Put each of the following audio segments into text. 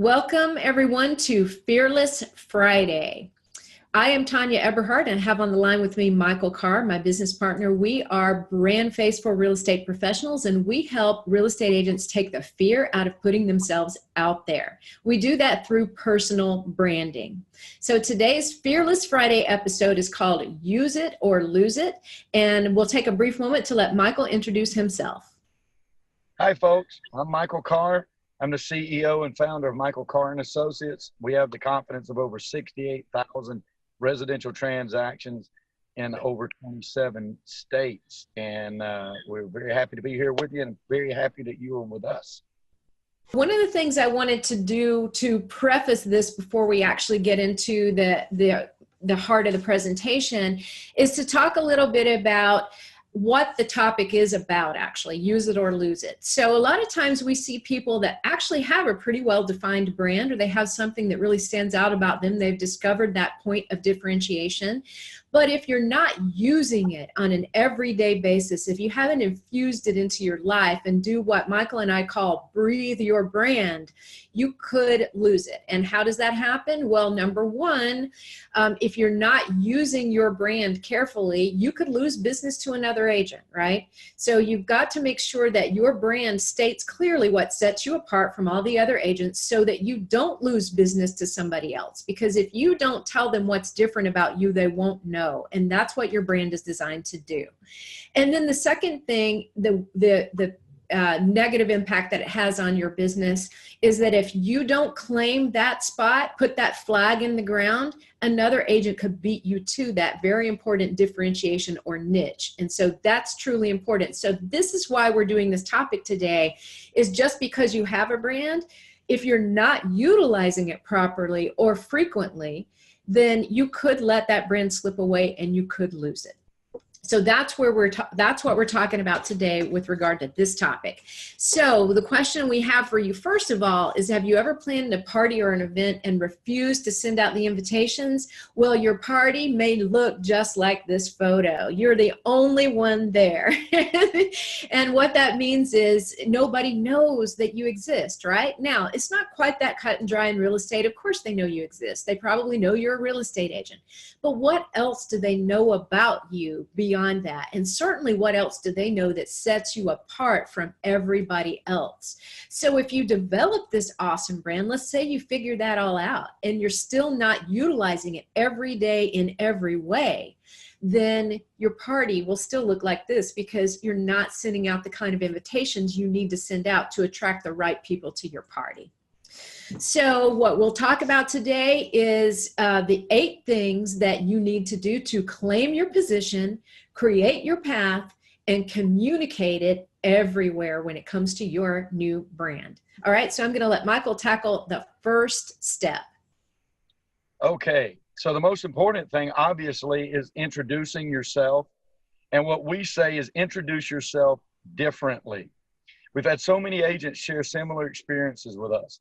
Welcome everyone to Fearless Friday. I am Tanya Eberhardt and I have on the line with me Michael Carr, my business partner. We are BrandFace for real estate professionals, and we help real estate agents take the fear out of putting themselves out there. We do that through personal branding. So today's Fearless Friday episode is called Use It or Lose It, and we'll take a brief moment to let Michael introduce himself. Hi folks, I'm Michael Carr. I'm the CEO and founder of Michael Carr Associates. We have the confidence of over 68,000 residential transactions in over 27 states. And we're very happy to be here with you and very happy that you are with us. One of the things I wanted to do to preface this before we actually get into the heart of the presentation is to talk a little bit about what the topic is about, actually, use it or lose it. So a lot of times we see people that actually have a pretty well-defined brand, or they have something that really stands out about them. They've discovered that point of differentiation. But if you're not using it on an everyday basis, if you haven't infused it into your life and do what Michael and I call breathe your brand, you could lose it. And how does that happen? Well, number one, if you're not using your brand carefully, you could lose business to another agent, right? So you've got to make sure that your brand states clearly what sets you apart from all the other agents so that you don't lose business to somebody else. Because if you don't tell them what's different about you, they won't know. And that's what your brand is designed to do. And then the second thing, the negative impact that it has on your business is that if you don't claim that spot, put that flag in the ground, another agent could beat you to that very important differentiation or niche. And so that's truly important. So this is why we're doing this topic today, is just because you have a brand, if you're not utilizing it properly or frequently, then you could let that brand slip away and you could lose it. So that's what we're talking about today with regard to this topic. So the question we have for you, first of all, is have you ever planned a party or an event and refused to send out the invitations? Well, your party may look just like this photo. You're the only one there. And what that means is nobody knows that you exist, right? Now, it's not quite that cut and dry in real estate. Of course they know you exist. They probably know you're a real estate agent. But what else do they know about you beyond that? And certainly what else do they know that sets you apart from everybody else? So if you develop this awesome brand, let's say you figure that all out and you're still not utilizing it every day in every way, then your party will still look like this because you're not sending out the kind of invitations you need to send out to attract the right people to your party. So what we'll talk about today is the 8 things that you need to do to claim your position, create your path, and communicate it everywhere when it comes to your new brand. All right, so I'm going to let Michael tackle the first step. Okay, so the most important thing, obviously, is introducing yourself. And what we say is introduce yourself differently. We've had so many agents share similar experiences with us.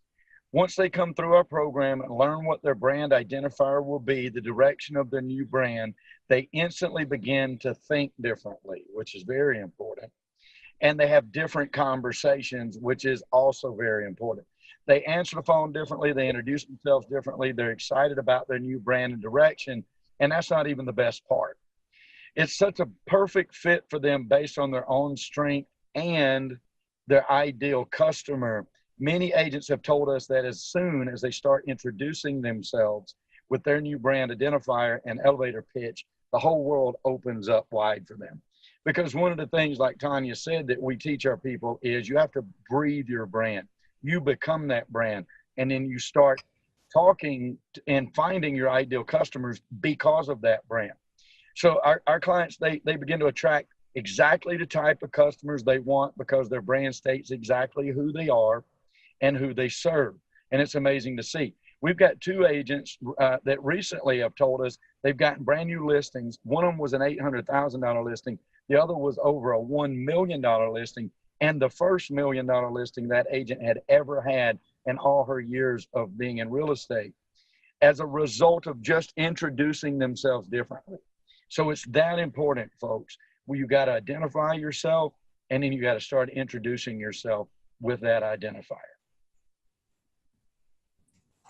Once they come through our program and learn what their brand identifier will be, the direction of their new brand, they instantly begin to think differently, which is very important. And they have different conversations, which is also very important. They answer the phone differently. They introduce themselves differently. They're excited about their new brand and direction. And that's not even the best part. It's such a perfect fit for them based on their own strength and their ideal customer. Many agents have told us that as soon as they start introducing themselves with their new brand identifier and elevator pitch, the whole world opens up wide for them. Because one of the things, like Tanya said, that we teach our people is you have to breathe your brand. You become that brand, and then you start talking and finding your ideal customers because of that brand. So our clients, they begin to attract exactly the type of customers they want because their brand states exactly who they are and who they serve. And it's amazing to see. We've got 2 agents that recently have told us they've gotten brand new listings. One of them was an $800,000 listing. The other was over a $1 million listing. And the first $1 million listing that agent had ever had in all her years of being in real estate as a result of just introducing themselves differently. So it's that important, folks. Well, you got to identify yourself, and then you got to start introducing yourself with that identifier.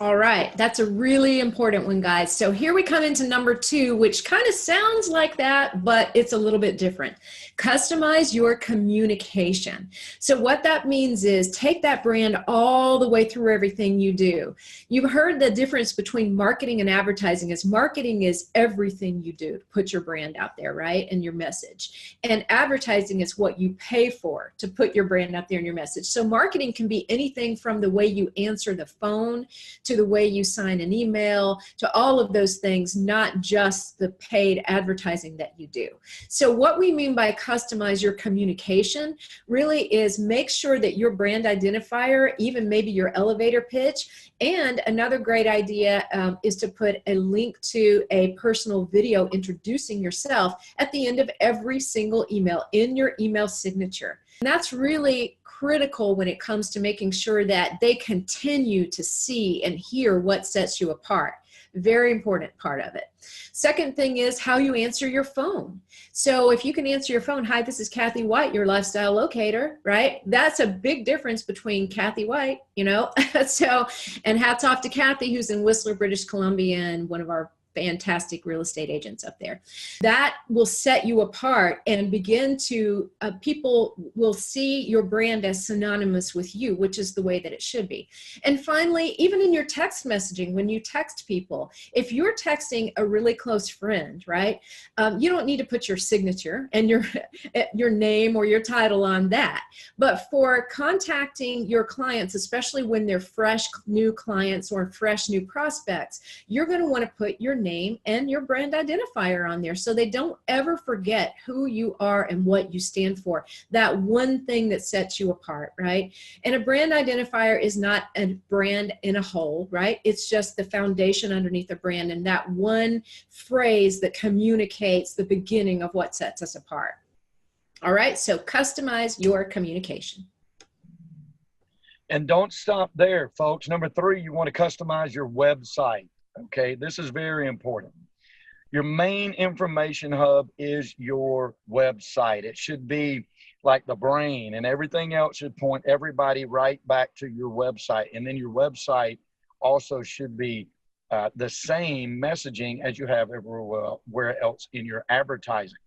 All right, that's a really important one, guys. So here we come into number 2, which kind of sounds like that, but it's a little bit different. Customize your communication. So what that means is take that brand all the way through everything you do. You've heard the difference between marketing and advertising is marketing is everything you do to put your brand out there, right? And your message. And advertising is what you pay for to put your brand out there and your message. So marketing can be anything from the way you answer the phone to the way you sign an email, to all of those things, not just the paid advertising that you do. So what we mean by customize your communication really is make sure that your brand identifier, even maybe your elevator pitch, and another great idea is to put a link to a personal video introducing yourself at the end of every single email in your email signature. And that's really critical when it comes to making sure that they continue to see and hear what sets you apart. Very important part of it. Second thing is how you answer your phone. So if you can answer your phone, hi, this is Kathy White, your lifestyle locator, right? That's a big difference between Kathy White, you know? So, and hats off to Kathy, who's in Whistler, British Columbia, and one of our fantastic real estate agents up there. That will set you apart and begin to, people will see your brand as synonymous with you, which is the way that it should be. And finally, even in your text messaging, when you text people, if you're texting a really close friend, right, you don't need to put your signature and your name or your title on that. But for contacting your clients, especially when they're fresh new clients or fresh new prospects, you're going to want to put your name and your brand identifier on there so they don't ever forget who you are and what you stand for. That one thing that sets you apart, right? And a brand identifier is not a brand in a whole, right? It's just the foundation underneath a brand and that one phrase that communicates the beginning of what sets us apart. All right, so customize your communication. And don't stop there, folks. Number 3, you want to customize your website. Okay, this is very important. Your main information hub is your website. It should be like the brain, and everything else should point everybody right back to your website. And then your website also should be the same messaging as you have everywhere else in your advertising.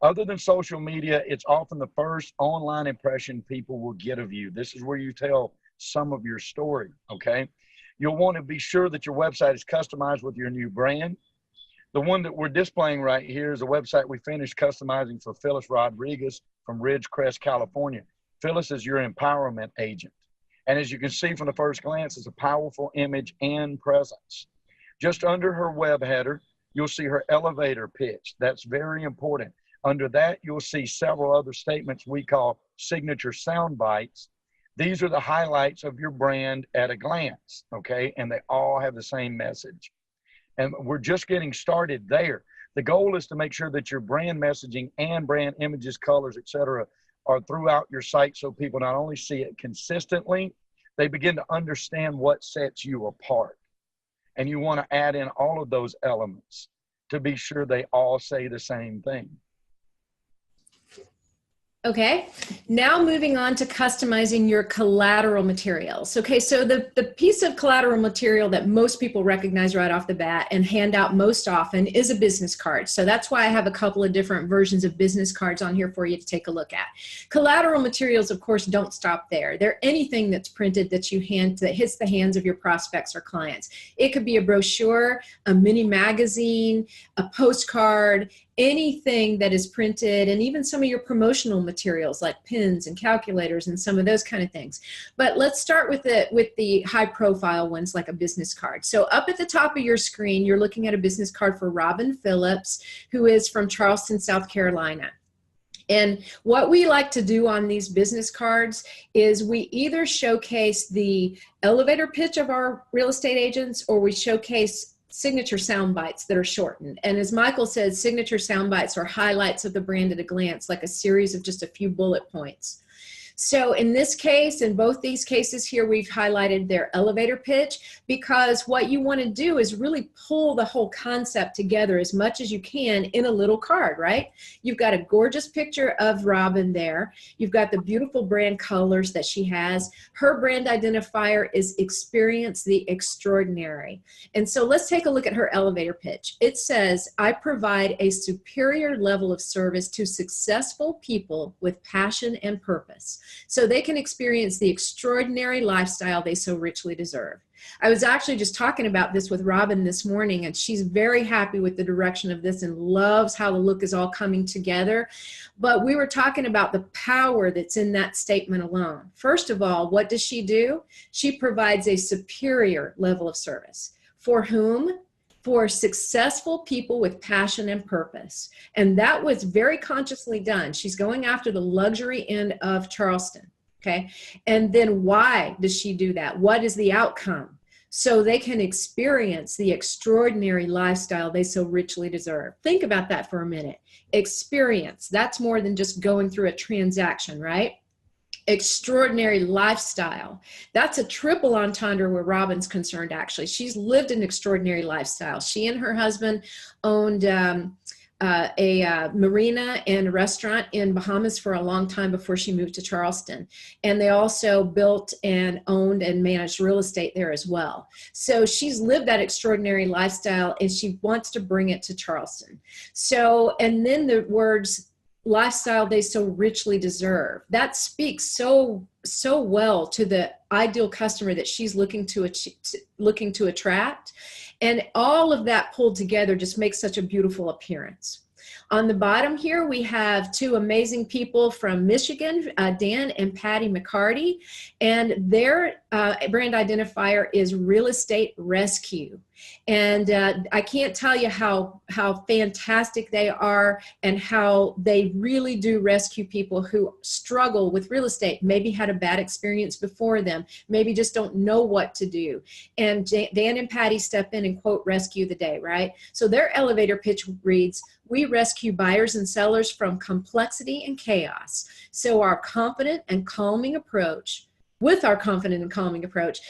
Other than social media, it's often the first online impression people will get of you. This is where you tell some of your story, okay? You'll want to be sure that your website is customized with your new brand. The one that we're displaying right here is a website we finished customizing for Phyllis Rodriguez from Ridgecrest, California. Phyllis is your empowerment agent. And as you can see from the first glance, it's a powerful image and presence. Just under her web header, you'll see her elevator pitch. That's very important. Under that, you'll see several other statements we call signature sound bites. These are the highlights of your brand at a glance, okay? And they all have the same message. And we're just getting started there. The goal is to make sure that your brand messaging and brand images, colors, etc., are throughout your site so people not only see it consistently, they begin to understand what sets you apart. And you want to add in all of those elements to be sure they all say the same thing. Okay, now moving on to customizing your collateral materials. Okay, so the piece of collateral material that most people recognize right off the bat and hand out most often is a business card. So that's why I have a couple of different versions of business cards on here for you to take a look at. Collateral materials, of course, don't stop there. They're anything that's printed that that hits the hands of your prospects or clients. It could be a brochure, a mini magazine, a postcard, anything that is printed, and even some of your promotional materials like pins and calculators and some of those kind of things. But let's start with the high profile ones like a business card. So up at the top of your screen, you're looking at a business card for Robin Phillips, who is from Charleston, South Carolina. And what we like to do on these business cards is we either showcase the elevator pitch of our real estate agents, or we showcase signature sound bites that are shortened. And as Michael said, signature sound bites are highlights of the brand at a glance, like a series of just a few bullet points. So in this case, in both these cases here, we've highlighted their elevator pitch, because what you want to do is really pull the whole concept together as much as you can in a little card, right? You've got a gorgeous picture of Robin there. You've got the beautiful brand colors that she has. Her brand identifier is experience the extraordinary. And so let's take a look at her elevator pitch. It says, I provide a superior level of service to successful people with passion and purpose, so they can experience the extraordinary lifestyle they so richly deserve. I was actually just talking about this with Robin this morning, and she's very happy with the direction of this and loves how the look is all coming together. But we were talking about the power that's in that statement alone. First of all, what does she do? She provides a superior level of service. For whom? For successful people with passion and purpose. And that was very consciously done. She's going after the luxury end of Charleston. Okay. And then why does she do that? What is the outcome? So they can experience the extraordinary lifestyle they so richly deserve. Think about that for a minute. Experience. That's more than just going through a transaction, right? Extraordinary lifestyle. That's a triple entendre where Robin's concerned, actually. She's lived an extraordinary lifestyle. She and her husband owned a marina and a restaurant in Bahamas for a long time before she moved to Charleston. And they also built and owned and managed real estate there as well. So she's lived that extraordinary lifestyle, and she wants to bring it to Charleston. So, and then the words, lifestyle they so richly deserve. That speaks so well to the ideal customer that she's looking to attract. And all of that pulled together just makes such a beautiful appearance. On the bottom here, we have two amazing people from Michigan, Dan and Patty McCarty, and their brand identifier is Real Estate Rescue. And I can't tell you how fantastic they are, and how they really do rescue people who struggle with real estate, maybe had a bad experience before them, maybe just don't know what to do. And Dan and Patty step in and quote, rescue the day, right? So their elevator pitch reads, we rescue buyers and sellers from complexity and chaos. So our confident and calming approach,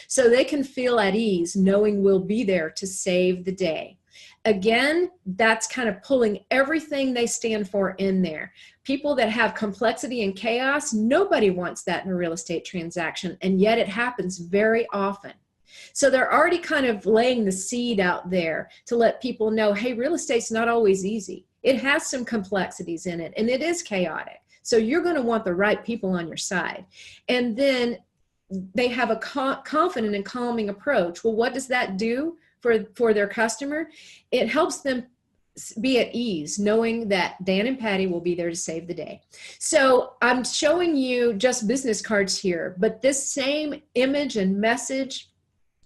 so they can feel at ease knowing we'll be there to save the day. Again, that's kind of pulling everything they stand for in there. People that have complexity and chaos, nobody wants that in a real estate transaction, and yet it happens very often. So they're already kind of laying the seed out there to let people know, hey, real estate's not always easy. It has some complexities in it, and it is chaotic. So you're going to want the right people on your side. And then they have a confident and calming approach. Well, what does that do for their customer? It helps them be at ease knowing that Dan and Patty will be there to save the day. So I'm showing you just business cards here, but this same image and message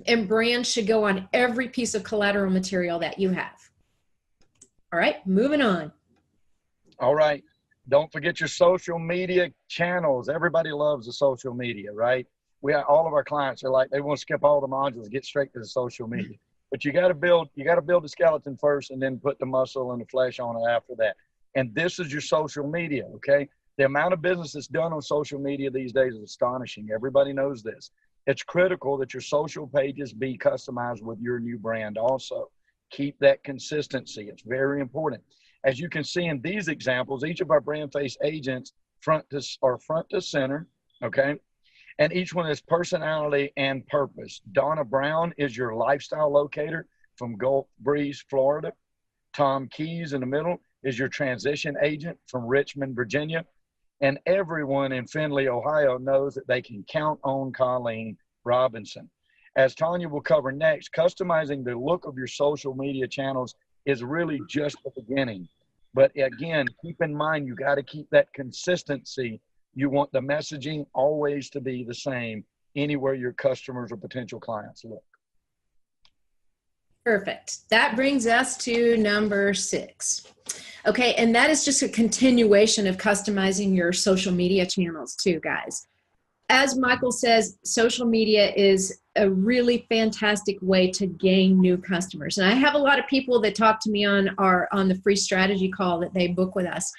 and brand should go on every piece of collateral material that you have. All right, moving on. All right. Don't forget your social media channels. Everybody loves the social media, right? All of our clients are like, they want to skip all the modules, get straight to the social media. But you got to build the skeleton first, and then put the muscle and the flesh on it after that. And this is your social media, okay? The amount of business that's done on social media these days is astonishing. Everybody knows this. It's critical that your social pages be customized with your new brand also. Keep that consistency. It's very important. As you can see in these examples, each of our BrandFace agents front to center, okay? And each one has personality and purpose. Donna Brown is your lifestyle locator from Gulf Breeze, Florida. Tom Keys in the middle is your transition agent from Richmond, Virginia. And everyone in Findlay, Ohio knows that they can count on Colleen Robinson. As Tanya will cover next, customizing the look of your social media channels is really just the beginning. But again, keep in mind, you got to keep that consistency. You want the messaging always to be the same anywhere your customers or potential clients look. Perfect. That brings us to number 6. Okay, and that is just a continuation of customizing your social media channels too, guys. As Michael says, social media is a really fantastic way to gain new customers. And I have a lot of people that talk to me on the free strategy call that they book with us.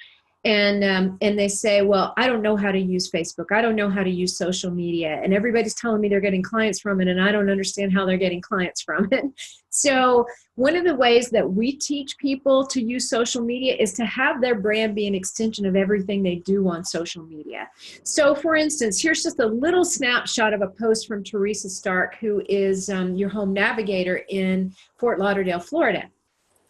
And they say, well, I don't know how to use Facebook. I don't know how to use social media. And everybody's telling me they're getting clients from it, and I don't understand how they're getting clients from it. So one of the ways that we teach people to use social media is to have their brand be an extension of everything they do on social media. So for instance, here's just a little snapshot of a post from Teresa Stark, who is your home navigator in Fort Lauderdale, Florida.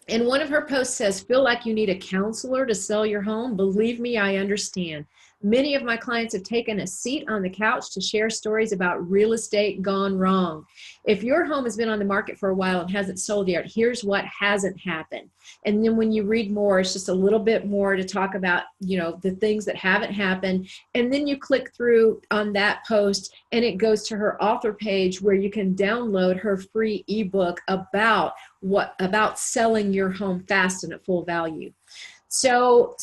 And one of her posts says, feel like you need a counselor to sell your home? Believe me, I understand. Many of my clients have taken a seat on the couch to share stories about real estate gone wrong. If your home has been on the market for a while and hasn't sold yet, here's what hasn't happened. And then when you read more, it's just a little bit more to talk about, the things that haven't happened. And then you click through on that post and it goes to her author page where you can download her free ebook about selling your home fast and at full value. So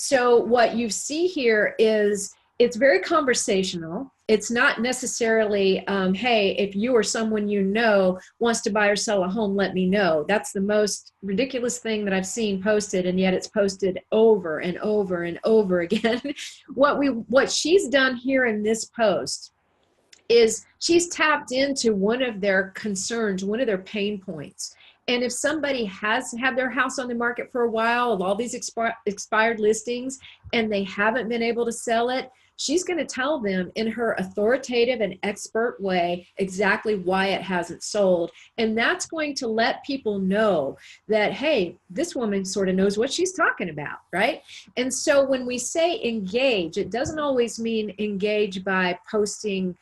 what you see here is it's very conversational. It's not necessarily, hey, if you or someone wants to buy or sell a home, let me know. That's the most ridiculous thing that I've seen posted, and yet it's posted over and over and over again. What she's done here in this post is she's tapped into one of their concerns, one of their pain points. And if somebody has had their house on the market for a while, of all these expired listings, and they haven't been able to sell it, she's going to tell them in her authoritative and expert way exactly why it hasn't sold. And that's going to let people know that, hey, this woman sort of knows what she's talking about, right? And so when we say engage, it doesn't always mean engage by posting,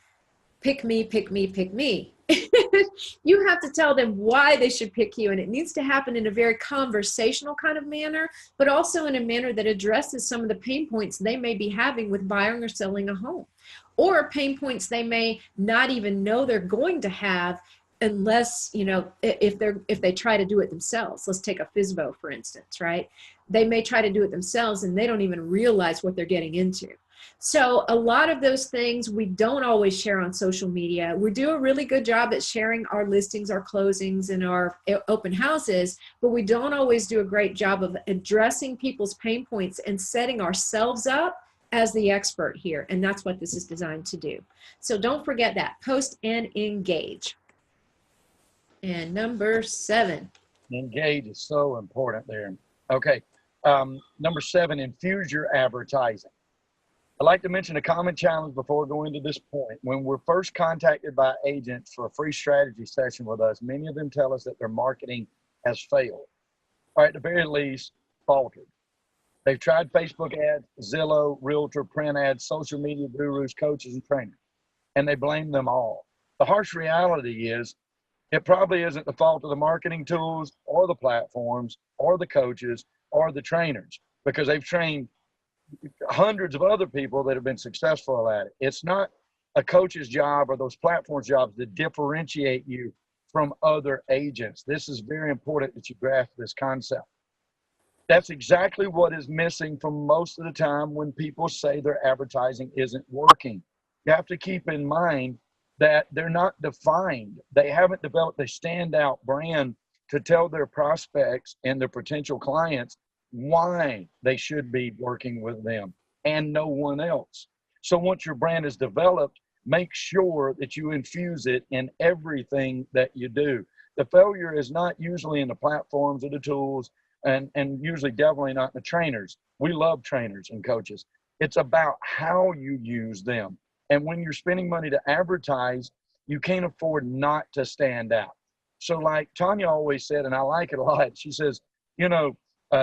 pick me, pick me, pick me. You have to tell them why they should pick you, and it needs to happen in a very conversational kind of manner, but also in a manner that addresses some of the pain points they may be having with buying or selling a home, or pain points they may not even know they're going to have unless, if they try to do it themselves. Let's take a FSBO, for instance, right? They may try to do it themselves and they don't even realize what they're getting into. So a lot of those things we don't always share on social media. We do a really good job at sharing our listings, our closings, and our open houses, but we don't always do a great job of addressing people's pain points and setting ourselves up as the expert here. And that's what this is designed to do. So don't forget that. Post and engage. And number 7. Engage is so important there. Okay. Number 7, infuse your advertising. I'd like to mention a common challenge before going to this point. When we're first contacted by agents for a free strategy session with us, many of them tell us that their marketing has failed, or at the very least, faltered. They've tried Facebook ads, Zillow, Realtor, print ads, social media gurus, coaches, and trainers, and they blame them all. The harsh reality is it probably isn't the fault of the marketing tools or the platforms or the coaches or the trainers, because they've trained hundreds of other people that have been successful at it. It's not a coach's job or those platforms' jobs to differentiate you from other agents. This is very important that you grasp this concept. That's exactly what is missing from most of the time when people say their advertising isn't working. You have to keep in mind that they're not defined. They haven't developed a standout brand to tell their prospects and their potential clients why they should be working with them and no one else. So once your brand is developed, make sure that you infuse it in everything that you do. The failure is not usually in the platforms or the tools, and usually definitely not in the trainers. We love trainers and coaches. It's about how you use them. And when you're spending money to advertise, you can't afford not to stand out. So like Tanya always said, and I like it a lot, she says,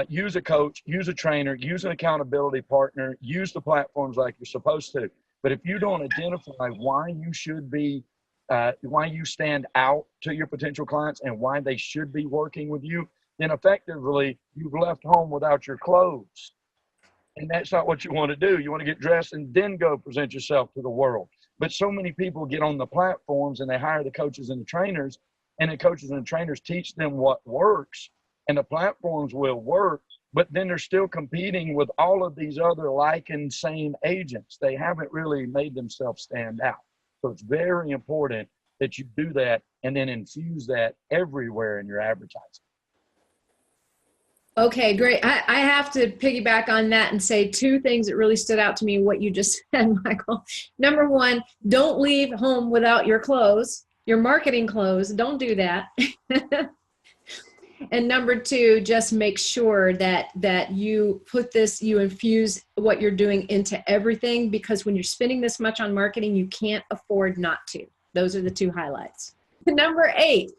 use a coach, use a trainer, use an accountability partner, use the platforms like you're supposed to. But if you don't identify why you should be, why you stand out to your potential clients and why they should be working with you, then effectively you've left home without your clothes. And that's not what you want to do. You want to get dressed and then go present yourself to the world. But so many people get on the platforms and they hire the coaches and the trainers, and the coaches and the trainers teach them what works, and the platforms will work, but then they're still competing with all of these other like and same agents. They haven't really made themselves stand out. So it's very important that you do that and then infuse that everywhere in your advertising. Okay, great. I have to piggyback on that and say two things that really stood out to me, what you just said, Michael. Number one, don't leave home without your clothes, your marketing clothes. Don't do that. And number two, just make sure that you put this, you infuse what you're doing into everything, because when you're spending this much on marketing, you can't afford not to. Those are the two highlights. Number 8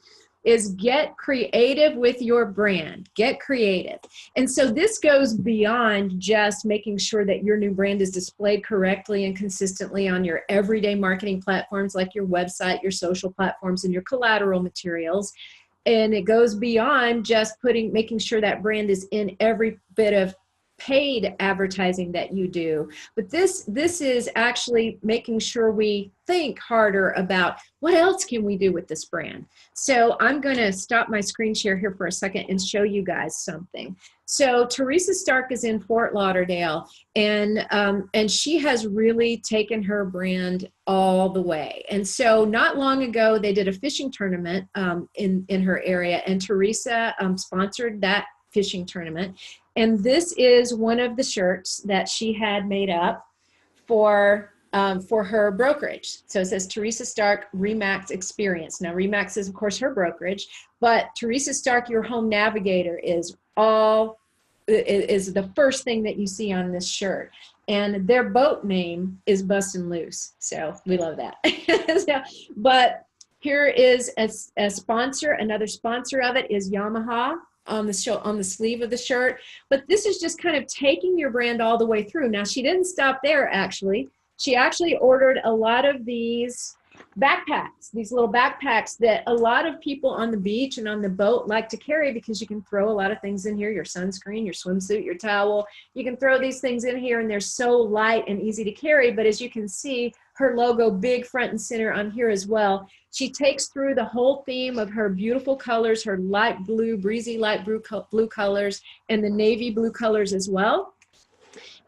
is get creative with your brand. Get creative. And so this goes beyond just making sure that your new brand is displayed correctly and consistently on your everyday marketing platforms like your website, your social platforms, and your collateral materials. And it goes beyond just making sure that brand is in every bit of paid advertising that you do. But this is actually making sure we think harder about what else can we do with this brand. So I'm going to stop my screen share here for a second and show you guys something. So Teresa Stark is in Fort Lauderdale, and she has really taken her brand all the way. And so not long ago, they did a fishing tournament in her area, and Teresa sponsored that fishing tournament. And this is one of the shirts that she had made up for her brokerage. So it says Teresa Stark Remax Experience. Now Remax is of course her brokerage, but Teresa Stark, your home navigator, is the first thing that you see on this shirt. And their boat name is Bustin' Loose. So we love that. But here is a sponsor. Another sponsor of it is Yamaha on the sleeve of the shirt. But this is just kind of taking your brand all the way through. Now she didn't stop there, actually. She actually ordered a lot of these backpacks, these little backpacks that a lot of people on the beach and on the boat like to carry, because you can throw a lot of things in here, your sunscreen, your swimsuit, your towel. You can throw these things in here and they're so light and easy to carry. But as you can see, her logo big front and center on here as well. She takes through the whole theme of her beautiful colors, her light blue, breezy light blue colors, and the navy blue colors as well.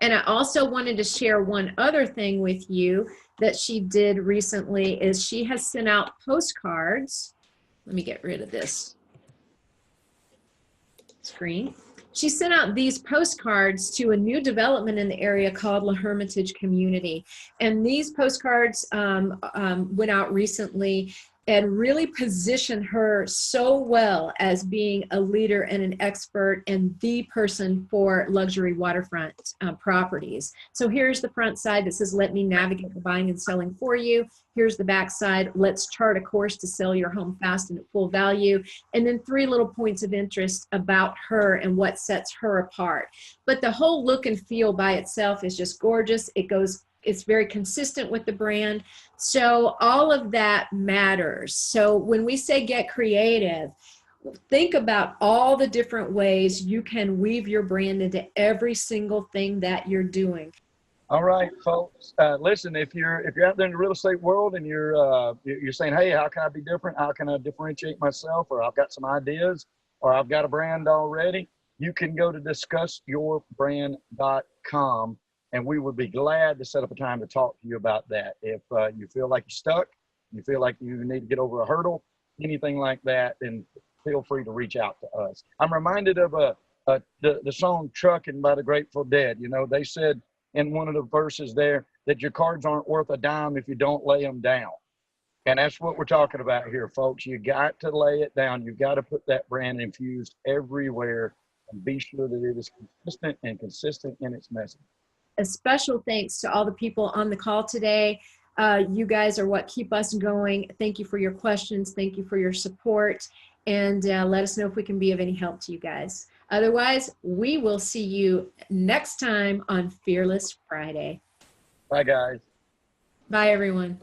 And I also wanted to share one other thing with you that she did recently is she has sent out postcards. Let me get rid of this screen. She sent out these postcards to a new development in the area called La Hermitage Community. And these postcards went out recently and really positioned her so well as being a leader and an expert and the person for luxury waterfront properties. So here's the front side that says, let me navigate the buying and selling for you. Here's the back side, let's chart a course to sell your home fast and at full value. And then 3 little points of interest about her and what sets her apart. But the whole look and feel by itself is just gorgeous. It's very consistent with the brand. So all of that matters. So when we say get creative, think about all the different ways you can weave your brand into every single thing that you're doing. All right, folks. Listen, if you're out there in the real estate world and you're saying, hey, how can I be different? How can I differentiate myself? Or I've got some ideas, or I've got a brand already. You can go to discussyourbrand.com. And we would be glad to set up a time to talk to you about that. If you feel like you're stuck, you feel like you need to get over a hurdle, anything like that, then feel free to reach out to us. I'm reminded of the song Truckin' by the Grateful Dead. You know, they said in one of the verses there that your cards aren't worth a dime if you don't lay them down. And that's what we're talking about here, folks. You got to lay it down. You've got to put that brand infused everywhere and be sure that it is consistent and consistent in its message. A special thanks to all the people on the call today. You guys are what keep us going. Thank you for your questions. Thank you for your support. And let us know if we can be of any help to you guys. Otherwise, we will see you next time on Fearless Friday. Bye, guys. Bye, everyone.